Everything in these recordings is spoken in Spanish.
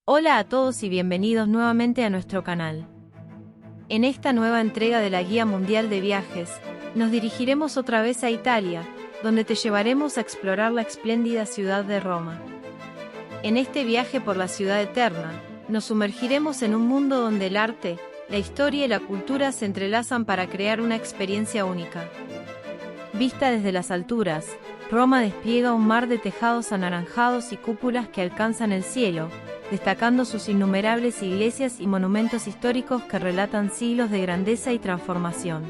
Hola a todos y bienvenidos nuevamente a nuestro canal. En esta nueva entrega de la Guía Mundial de Viajes, nos dirigiremos otra vez a Italia, donde te llevaremos a explorar la espléndida ciudad de Roma. En este viaje por la ciudad eterna, nos sumergiremos en un mundo donde el arte, la historia y la cultura se entrelazan para crear una experiencia única. Vista desde las alturas, Roma despliega un mar de tejados anaranjados y cúpulas que alcanzan el cielo, destacando sus innumerables iglesias y monumentos históricos que relatan siglos de grandeza y transformación.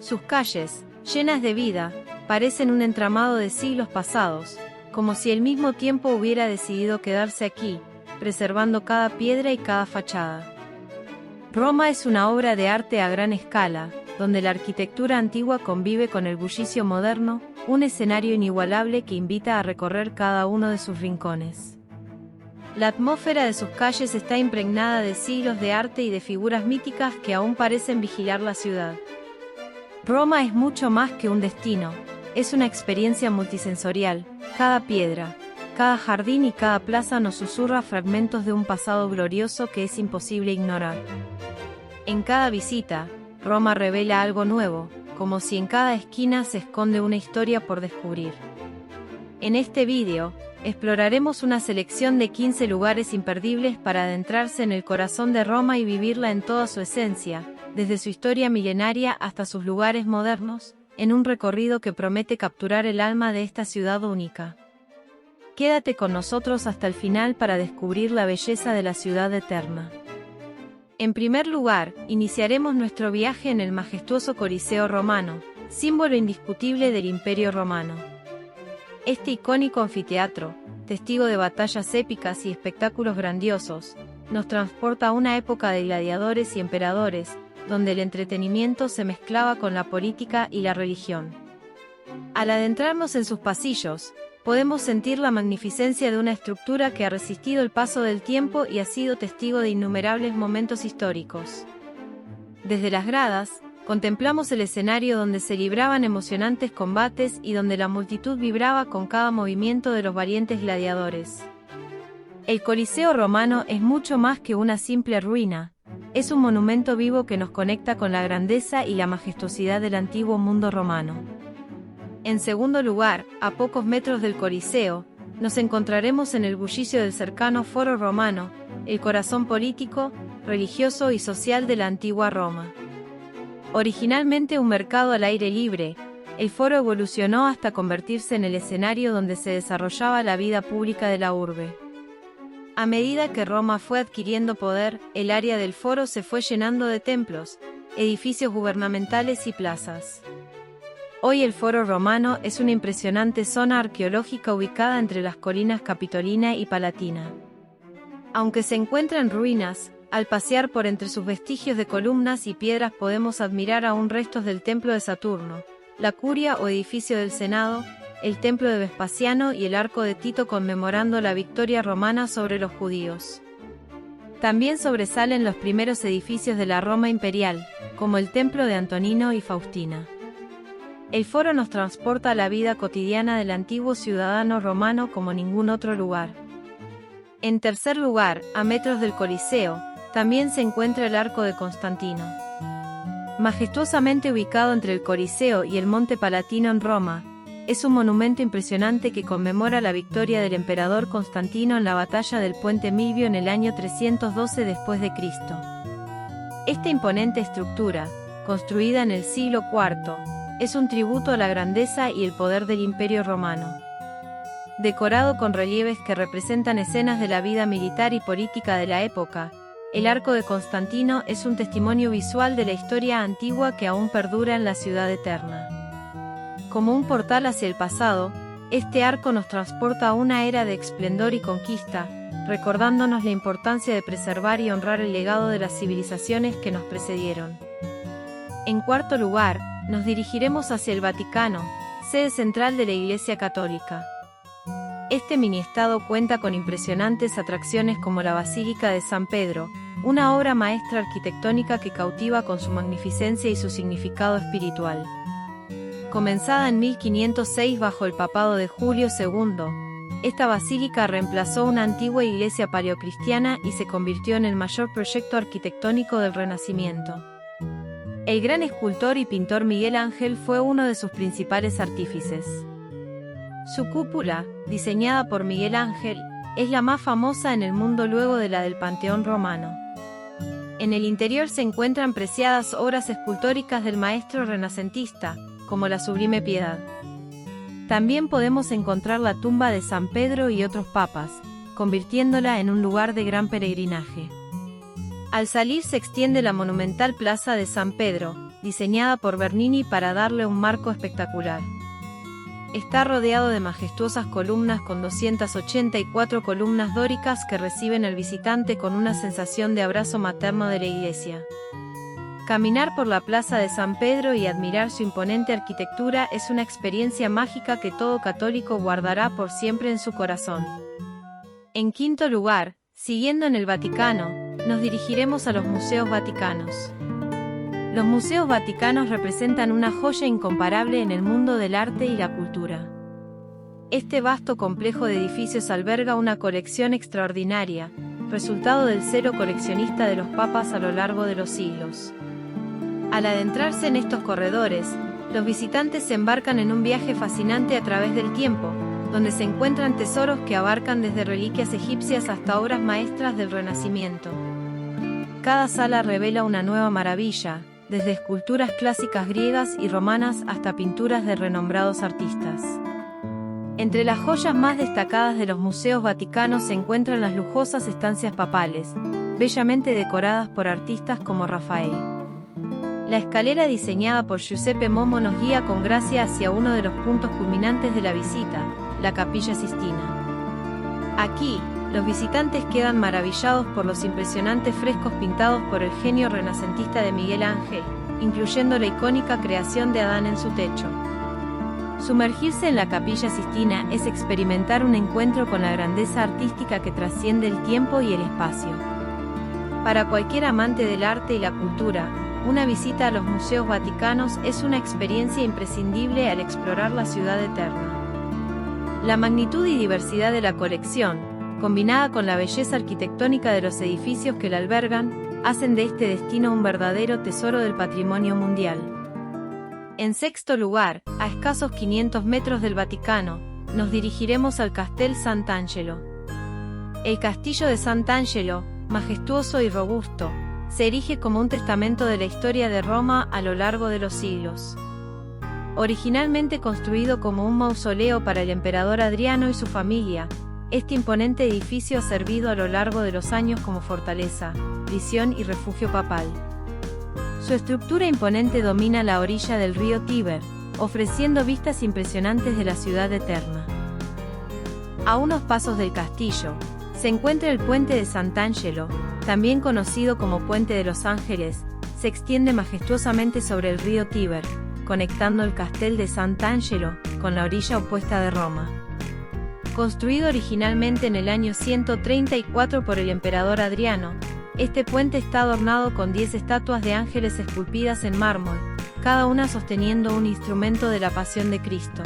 Sus calles, llenas de vida, parecen un entramado de siglos pasados, como si el mismo tiempo hubiera decidido quedarse aquí, preservando cada piedra y cada fachada. Roma es una obra de arte a gran escala, donde la arquitectura antigua convive con el bullicio moderno, un escenario inigualable que invita a recorrer cada uno de sus rincones. La atmósfera de sus calles está impregnada de siglos de arte y de figuras míticas que aún parecen vigilar la ciudad. Roma es mucho más que un destino, es una experiencia multisensorial. Cada piedra, cada jardín y cada plaza nos susurra fragmentos de un pasado glorioso que es imposible ignorar. En cada visita, Roma revela algo nuevo, como si en cada esquina se esconde una historia por descubrir. En este vídeo, exploraremos una selección de 15 lugares imperdibles para adentrarse en el corazón de Roma y vivirla en toda su esencia, desde su historia milenaria hasta sus lugares modernos, en un recorrido que promete capturar el alma de esta ciudad única. Quédate con nosotros hasta el final para descubrir la belleza de la ciudad eterna. En primer lugar, iniciaremos nuestro viaje en el majestuoso Coliseo romano, símbolo indiscutible del Imperio Romano. Este icónico anfiteatro, testigo de batallas épicas y espectáculos grandiosos, nos transporta a una época de gladiadores y emperadores, donde el entretenimiento se mezclaba con la política y la religión. Al adentrarnos en sus pasillos, podemos sentir la magnificencia de una estructura que ha resistido el paso del tiempo y ha sido testigo de innumerables momentos históricos. Desde las gradas, contemplamos el escenario donde se libraban emocionantes combates y donde la multitud vibraba con cada movimiento de los valientes gladiadores. El Coliseo romano es mucho más que una simple ruina, es un monumento vivo que nos conecta con la grandeza y la majestuosidad del antiguo mundo romano. En segundo lugar, a pocos metros del Coliseo, nos encontraremos en el bullicio del cercano Foro Romano, el corazón político, religioso y social de la antigua Roma. Originalmente un mercado al aire libre, el foro evolucionó hasta convertirse en el escenario donde se desarrollaba la vida pública de la urbe. A medida que Roma fue adquiriendo poder, el área del foro se fue llenando de templos, edificios gubernamentales y plazas. Hoy el Foro Romano es una impresionante zona arqueológica ubicada entre las colinas Capitolina y Palatina. Aunque se encuentra en ruinas, al pasear por entre sus vestigios de columnas y piedras podemos admirar aún restos del Templo de Saturno, la Curia o edificio del Senado, el Templo de Vespasiano y el Arco de Tito conmemorando la victoria romana sobre los judíos. También sobresalen los primeros edificios de la Roma imperial, como el Templo de Antonino y Faustina. El foro nos transporta a la vida cotidiana del antiguo ciudadano romano como ningún otro lugar. En tercer lugar, a metros del Coliseo, también se encuentra el Arco de Constantino. Majestuosamente ubicado entre el Coliseo y el Monte Palatino en Roma, es un monumento impresionante que conmemora la victoria del emperador Constantino en la batalla del Puente Milvio en el año 312 después de Cristo. Esta imponente estructura, construida en el siglo IV, es un tributo a la grandeza y el poder del Imperio Romano. Decorado con relieves que representan escenas de la vida militar y política de la época, el Arco de Constantino es un testimonio visual de la historia antigua que aún perdura en la ciudad eterna. Como un portal hacia el pasado, este arco nos transporta a una era de esplendor y conquista, recordándonos la importancia de preservar y honrar el legado de las civilizaciones que nos precedieron. En cuarto lugar, nos dirigiremos hacia el Vaticano, sede central de la Iglesia Católica. Este mini-estado cuenta con impresionantes atracciones como la Basílica de San Pedro, una obra maestra arquitectónica que cautiva con su magnificencia y su significado espiritual. Comenzada en 1506 bajo el papado de Julio II, Esta basílica reemplazó una antigua iglesia paleocristiana y se convirtió en el mayor proyecto arquitectónico del Renacimiento. El gran escultor y pintor Miguel Ángel fue uno de sus principales artífices. Su cúpula, diseñada por Miguel Ángel, es la más famosa en el mundo luego de la del Panteón Romano. En el interior se encuentran preciadas obras escultóricas del maestro renacentista, como la Sublime Piedad. También podemos encontrar la tumba de San Pedro y otros papas, convirtiéndola en un lugar de gran peregrinaje. Al salir se extiende la monumental Plaza de San Pedro, diseñada por Bernini para darle un marco espectacular. Está rodeado de majestuosas columnas con 284 columnas dóricas que reciben al visitante con una sensación de abrazo materno de la iglesia. Caminar por la Plaza de San Pedro y admirar su imponente arquitectura es una experiencia mágica que todo católico guardará por siempre en su corazón. En quinto lugar, siguiendo en el Vaticano, nos dirigiremos a los Museos Vaticanos. Los Museos Vaticanos representan una joya incomparable en el mundo del arte y la cultura. Este vasto complejo de edificios alberga una colección extraordinaria, resultado del celo coleccionista de los papas a lo largo de los siglos. Al adentrarse en estos corredores, los visitantes se embarcan en un viaje fascinante a través del tiempo, donde se encuentran tesoros que abarcan desde reliquias egipcias hasta obras maestras del Renacimiento. Cada sala revela una nueva maravilla, desde esculturas clásicas griegas y romanas hasta pinturas de renombrados artistas. Entre las joyas más destacadas de los museos vaticanos se encuentran las lujosas estancias papales, bellamente decoradas por artistas como Rafael. La escalera diseñada por Giuseppe Momo nos guía con gracia hacia uno de los puntos culminantes de la visita, la Capilla Sistina. Aquí, los visitantes quedan maravillados por los impresionantes frescos pintados por el genio renacentista de Miguel Ángel, incluyendo la icónica creación de Adán en su techo. Sumergirse en la Capilla Sistina es experimentar un encuentro con la grandeza artística que trasciende el tiempo y el espacio. Para cualquier amante del arte y la cultura, una visita a los museos vaticanos es una experiencia imprescindible al explorar la ciudad eterna. La magnitud y diversidad de la colección, combinada con la belleza arquitectónica de los edificios que la albergan, hacen de este destino un verdadero tesoro del patrimonio mundial. En sexto lugar, a escasos 500 metros del Vaticano, nos dirigiremos al Castel Sant'Angelo. El castillo de Sant'Angelo, majestuoso y robusto, se erige como un testamento de la historia de Roma a lo largo de los siglos. Originalmente construido como un mausoleo para el emperador Adriano y su familia, este imponente edificio ha servido a lo largo de los años como fortaleza, prisión y refugio papal. Su estructura imponente domina la orilla del río Tíber, ofreciendo vistas impresionantes de la ciudad eterna. A unos pasos del castillo, se encuentra el puente de Sant'Angelo, también conocido como Puente de los Ángeles, se extiende majestuosamente sobre el río Tíber, conectando el Castel de Sant'Angelo con la orilla opuesta de Roma. Construido originalmente en el año 134 por el emperador Adriano, este puente está adornado con 10 estatuas de ángeles esculpidas en mármol, cada una sosteniendo un instrumento de la Pasión de Cristo.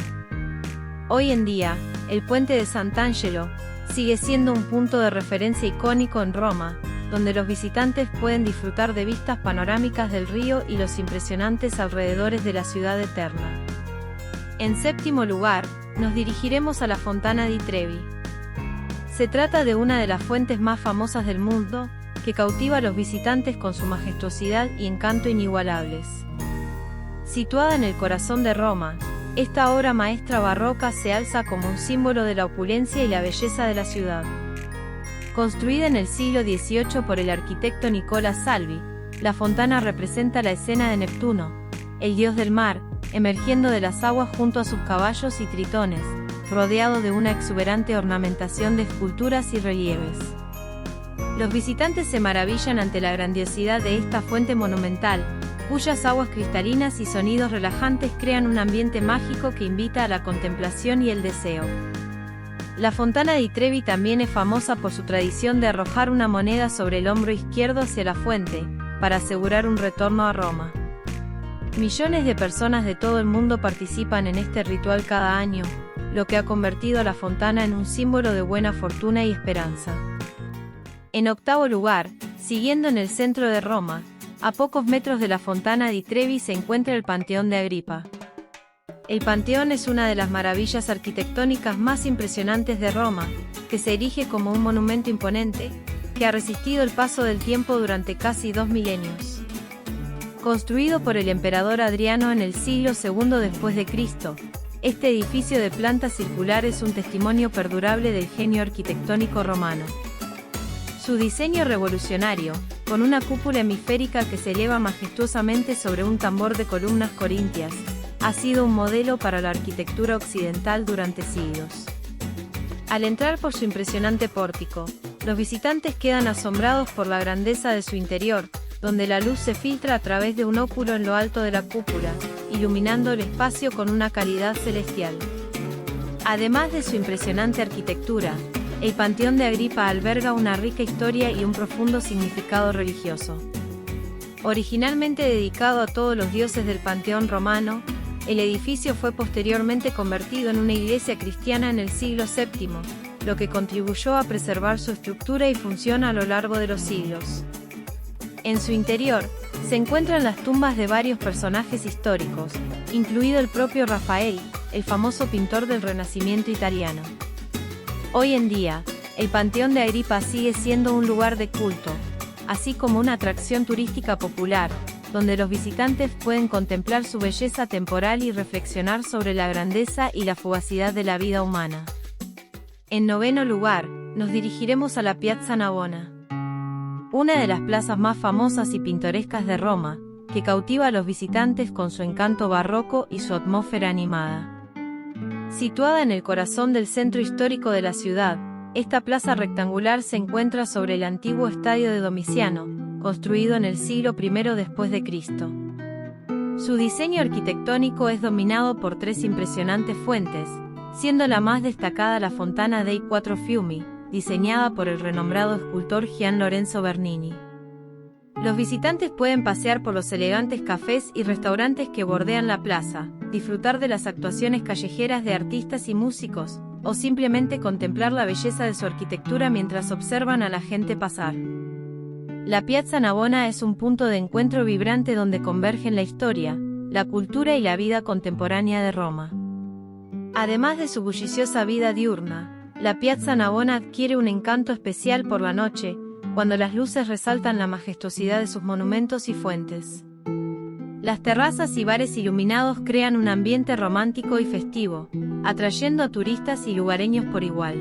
Hoy en día, el puente de Sant'Angelo sigue siendo un punto de referencia icónico en Roma, donde los visitantes pueden disfrutar de vistas panorámicas del río y los impresionantes alrededores de la ciudad eterna. En séptimo lugar, nos dirigiremos a la Fontana di Trevi. Se trata de una de las fuentes más famosas del mundo, que cautiva a los visitantes con su majestuosidad y encanto inigualables. Situada en el corazón de Roma, esta obra maestra barroca se alza como un símbolo de la opulencia y la belleza de la ciudad. Construida en el siglo XVIII por el arquitecto Nicola Salvi, la fontana representa la escena de Neptuno, el dios del mar, emergiendo de las aguas junto a sus caballos y tritones, rodeado de una exuberante ornamentación de esculturas y relieves. Los visitantes se maravillan ante la grandiosidad de esta fuente monumental, cuyas aguas cristalinas y sonidos relajantes crean un ambiente mágico que invita a la contemplación y el deseo. La Fontana di Trevi también es famosa por su tradición de arrojar una moneda sobre el hombro izquierdo hacia la fuente, para asegurar un retorno a Roma. Millones de personas de todo el mundo participan en este ritual cada año, lo que ha convertido a la fontana en un símbolo de buena fortuna y esperanza. En octavo lugar, siguiendo en el centro de Roma, a pocos metros de la Fontana di Trevi se encuentra el Panteón de Agripa. El Panteón es una de las maravillas arquitectónicas más impresionantes de Roma, que se erige como un monumento imponente, que ha resistido el paso del tiempo durante casi 2 milenios. Construido por el emperador Adriano en el siglo II después de Cristo, este edificio de planta circular es un testimonio perdurable del genio arquitectónico romano. Su diseño revolucionario, con una cúpula hemisférica que se eleva majestuosamente sobre un tambor de columnas corintias, ha sido un modelo para la arquitectura occidental durante siglos. Al entrar por su impresionante pórtico, los visitantes quedan asombrados por la grandeza de su interior, donde la luz se filtra a través de un óculo en lo alto de la cúpula, iluminando el espacio con una claridad celestial. Además de su impresionante arquitectura, el Panteón de Agripa alberga una rica historia y un profundo significado religioso. Originalmente dedicado a todos los dioses del panteón romano, el edificio fue posteriormente convertido en una iglesia cristiana en el siglo VII, lo que contribuyó a preservar su estructura y función a lo largo de los siglos. En su interior, se encuentran las tumbas de varios personajes históricos, incluido el propio Rafael, el famoso pintor del Renacimiento italiano. Hoy en día, el Panteón de Agripa sigue siendo un lugar de culto, así como una atracción turística popular, donde los visitantes pueden contemplar su belleza temporal y reflexionar sobre la grandeza y la fugacidad de la vida humana. En noveno lugar, nos dirigiremos a la Piazza Navona, una de las plazas más famosas y pintorescas de Roma, que cautiva a los visitantes con su encanto barroco y su atmósfera animada. Situada en el corazón del centro histórico de la ciudad, esta plaza rectangular se encuentra sobre el antiguo estadio de Domiciano, construido en el siglo I después de Cristo. Su diseño arquitectónico es dominado por 3 impresionantes fuentes, siendo la más destacada la Fontana dei Quattro Fiumi, diseñada por el renombrado escultor Gian Lorenzo Bernini. Los visitantes pueden pasear por los elegantes cafés y restaurantes que bordean la plaza, disfrutar de las actuaciones callejeras de artistas y músicos, o simplemente contemplar la belleza de su arquitectura mientras observan a la gente pasar. La Piazza Navona es un punto de encuentro vibrante donde convergen la historia, la cultura y la vida contemporánea de Roma. Además de su bulliciosa vida diurna, la Piazza Navona adquiere un encanto especial por la noche, cuando las luces resaltan la majestuosidad de sus monumentos y fuentes. Las terrazas y bares iluminados crean un ambiente romántico y festivo, atrayendo a turistas y lugareños por igual.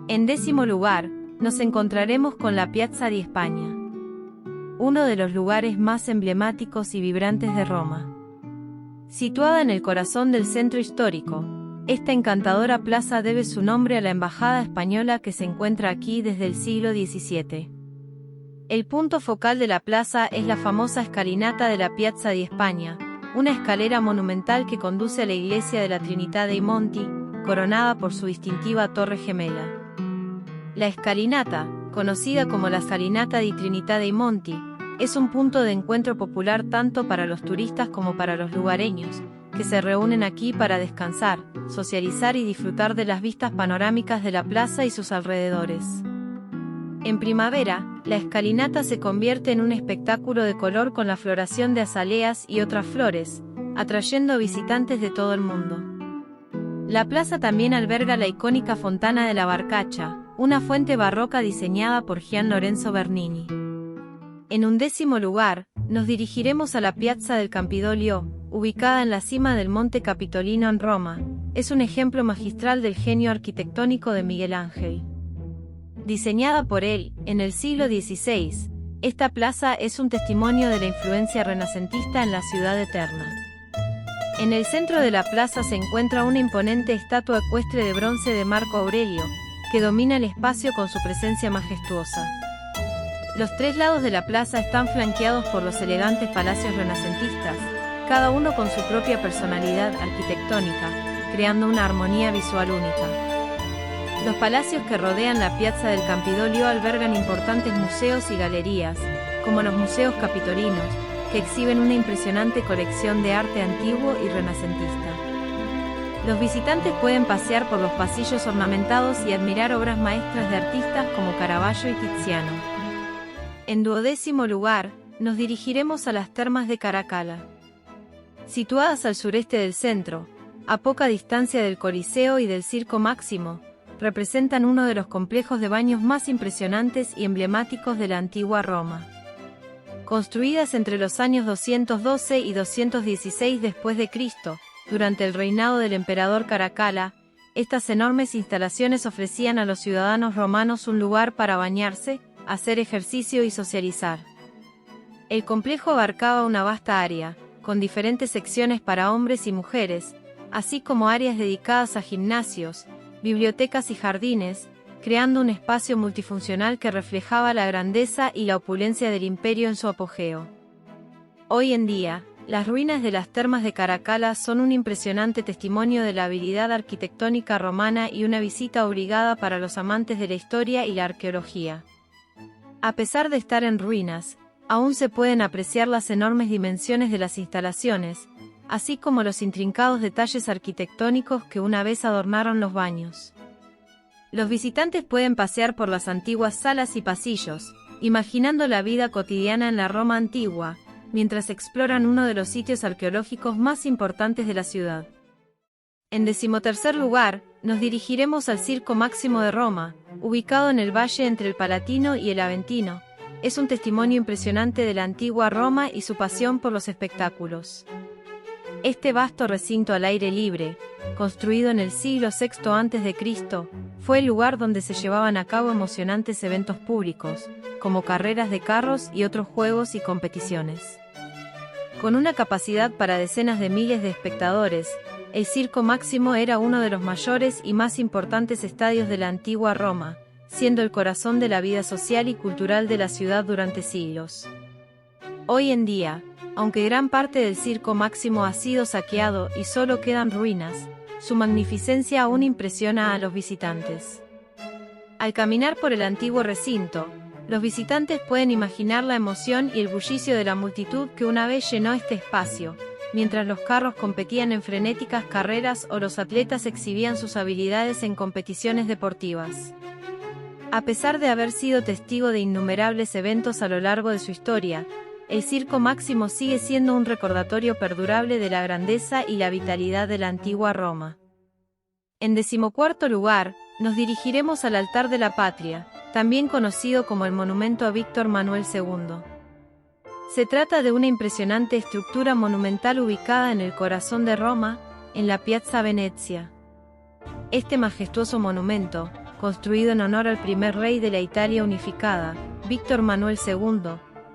En décimo lugar, nos encontraremos con la Piazza di España, uno de los lugares más emblemáticos y vibrantes de Roma. Situada en el corazón del centro histórico, esta encantadora plaza debe su nombre a la embajada española que se encuentra aquí desde el siglo XVII. El punto focal de la plaza es la famosa escalinata de la Piazza di España, una escalera monumental que conduce a la iglesia de la Trinità dei Monti, coronada por su distintiva torre gemela. La escalinata, conocida como la Scalinata di Trinità dei Monti, es un punto de encuentro popular tanto para los turistas como para los lugareños, que se reúnen aquí para descansar, socializar y disfrutar de las vistas panorámicas de la plaza y sus alrededores. En primavera, la escalinata se convierte en un espectáculo de color con la floración de azaleas y otras flores, atrayendo visitantes de todo el mundo. La plaza también alberga la icónica Fontana de la Barcacha, una fuente barroca diseñada por Gian Lorenzo Bernini. En un décimo lugar, nos dirigiremos a la Piazza del Campidoglio, ubicada en la cima del Monte Capitolino en Roma. Es un ejemplo magistral del genio arquitectónico de Miguel Ángel. Diseñada por él, en el siglo XVI, esta plaza es un testimonio de la influencia renacentista en la ciudad eterna. En el centro de la plaza se encuentra una imponente estatua ecuestre de bronce de Marco Aurelio, que domina el espacio con su presencia majestuosa. Los 3 lados de la plaza están flanqueados por los elegantes palacios renacentistas, cada uno con su propia personalidad arquitectónica, creando una armonía visual única. Los palacios que rodean la Piazza del Campidoglio albergan importantes museos y galerías, como los museos capitolinos, que exhiben una impresionante colección de arte antiguo y renacentista. Los visitantes pueden pasear por los pasillos ornamentados y admirar obras maestras de artistas como Caravaggio y Tiziano. En 12º lugar, nos dirigiremos a las termas de Caracalla. Situadas al sureste del centro, a poca distancia del Coliseo y del Circo Máximo, representan uno de los complejos de baños más impresionantes y emblemáticos de la antigua Roma. Construidas entre los años 212 y 216 después de Cristo, durante el reinado del emperador Caracalla, estas enormes instalaciones ofrecían a los ciudadanos romanos un lugar para bañarse, hacer ejercicio y socializar. El complejo abarcaba una vasta área, con diferentes secciones para hombres y mujeres, así como áreas dedicadas a gimnasios, bibliotecas y jardines, creando un espacio multifuncional que reflejaba la grandeza y la opulencia del imperio en su apogeo. Hoy en día, las ruinas de las termas de Caracalla son un impresionante testimonio de la habilidad arquitectónica romana y una visita obligada para los amantes de la historia y la arqueología. A pesar de estar en ruinas, aún se pueden apreciar las enormes dimensiones de las instalaciones, así como los intrincados detalles arquitectónicos que una vez adornaron los baños. Los visitantes pueden pasear por las antiguas salas y pasillos, imaginando la vida cotidiana en la Roma antigua, mientras exploran uno de los sitios arqueológicos más importantes de la ciudad. En 13º lugar, nos dirigiremos al Circo Máximo de Roma, ubicado en el valle entre el Palatino y el Aventino. Es un testimonio impresionante de la antigua Roma y su pasión por los espectáculos. Este vasto recinto al aire libre, construido en el siglo VI a.C., fue el lugar donde se llevaban a cabo emocionantes eventos públicos, como carreras de carros y otros juegos y competiciones. Con una capacidad para decenas de miles de espectadores, el Circo Máximo era uno de los mayores y más importantes estadios de la antigua Roma, siendo el corazón de la vida social y cultural de la ciudad durante siglos. Hoy en día, aunque gran parte del Circo Máximo ha sido saqueado y solo quedan ruinas, su magnificencia aún impresiona a los visitantes. Al caminar por el antiguo recinto, los visitantes pueden imaginar la emoción y el bullicio de la multitud que una vez llenó este espacio, mientras los carros competían en frenéticas carreras o los atletas exhibían sus habilidades en competiciones deportivas. A pesar de haber sido testigo de innumerables eventos a lo largo de su historia, el Circo Máximo sigue siendo un recordatorio perdurable de la grandeza y la vitalidad de la antigua Roma. En 14º lugar, nos dirigiremos al Altar de la Patria, también conocido como el Monumento a Víctor Manuel II. Se trata de una impresionante estructura monumental ubicada en el corazón de Roma, en la Piazza Venezia. Este majestuoso monumento, construido en honor al primer rey de la Italia unificada, Víctor Manuel II,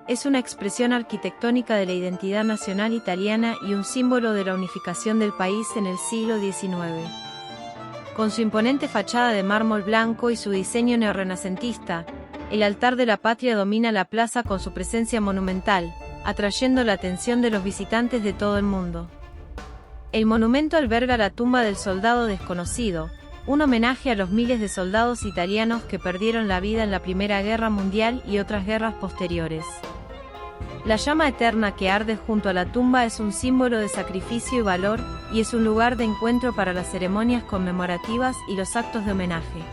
es una expresión arquitectónica de la identidad nacional italiana y un símbolo de la unificación del país en el siglo XIX. Con su imponente fachada de mármol blanco y su diseño neorrenacentista, el Altar de la Patria domina la plaza con su presencia monumental, atrayendo la atención de los visitantes de todo el mundo. El monumento alberga la tumba del soldado desconocido, un homenaje a los miles de soldados italianos que perdieron la vida en la Primera Guerra Mundial y otras guerras posteriores. La llama eterna que arde junto a la tumba es un símbolo de sacrificio y valor, y es un lugar de encuentro para las ceremonias conmemorativas y los actos de homenaje.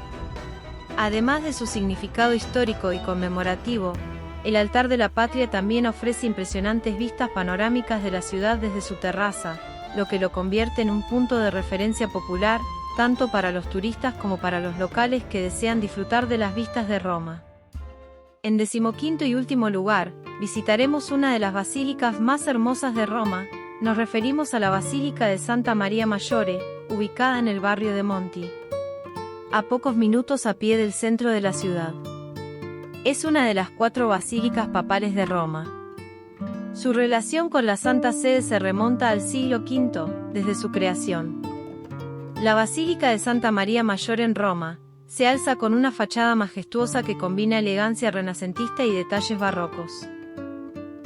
Además de su significado histórico y conmemorativo, el Altar de la Patria también ofrece impresionantes vistas panorámicas de la ciudad desde su terraza, lo que lo convierte en un punto de referencia popular, tanto para los turistas como para los locales que desean disfrutar de las vistas de Roma. En 15º y último lugar, visitaremos una de las basílicas más hermosas de Roma. Nos referimos a la Basílica de Santa Maria Maggiore, ubicada en el barrio de Monti, a pocos minutos a pie del centro de la ciudad. Es una de las 4 basílicas papales de Roma. Su relación con la Santa Sede se remonta al siglo V, desde su creación. La Basílica de Santa Maria Maggiore en Roma se alza con una fachada majestuosa que combina elegancia renacentista y detalles barrocos.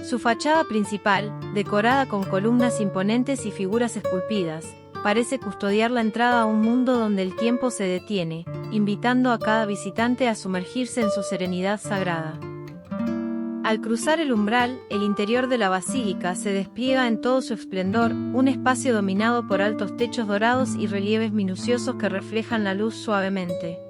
Su fachada principal, decorada con columnas imponentes y figuras esculpidas, parece custodiar la entrada a un mundo donde el tiempo se detiene, invitando a cada visitante a sumergirse en su serenidad sagrada. Al cruzar el umbral, el interior de la basílica se despliega en todo su esplendor, un espacio dominado por altos techos dorados y relieves minuciosos que reflejan la luz suavemente.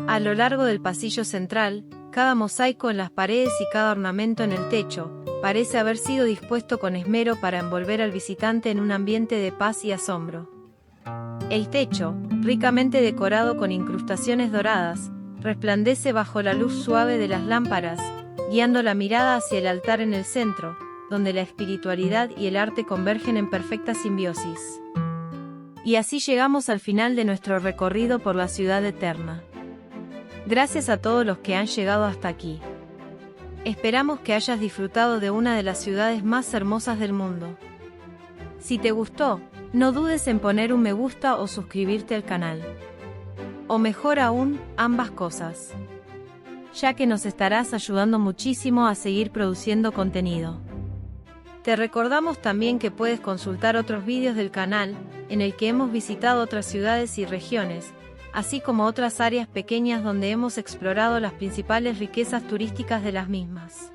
A lo largo del pasillo central, cada mosaico en las paredes y cada ornamento en el techo, parece haber sido dispuesto con esmero para envolver al visitante en un ambiente de paz y asombro. El techo, ricamente decorado con incrustaciones doradas, resplandece bajo la luz suave de las lámparas, guiando la mirada hacia el altar en el centro, donde la espiritualidad y el arte convergen en perfecta simbiosis. Y así llegamos al final de nuestro recorrido por la ciudad eterna. Gracias a todos los que han llegado hasta aquí. Esperamos que hayas disfrutado de una de las ciudades más hermosas del mundo. Si te gustó, no dudes en poner un me gusta o suscribirte al canal. O mejor aún, ambas cosas, ya que nos estarás ayudando muchísimo a seguir produciendo contenido. Te recordamos también que puedes consultar otros vídeos del canal, en el que hemos visitado otras ciudades y regiones, así como otras áreas pequeñas donde hemos explorado las principales riquezas turísticas de las mismas.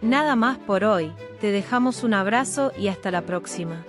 Nada más por hoy, te dejamos un abrazo y hasta la próxima.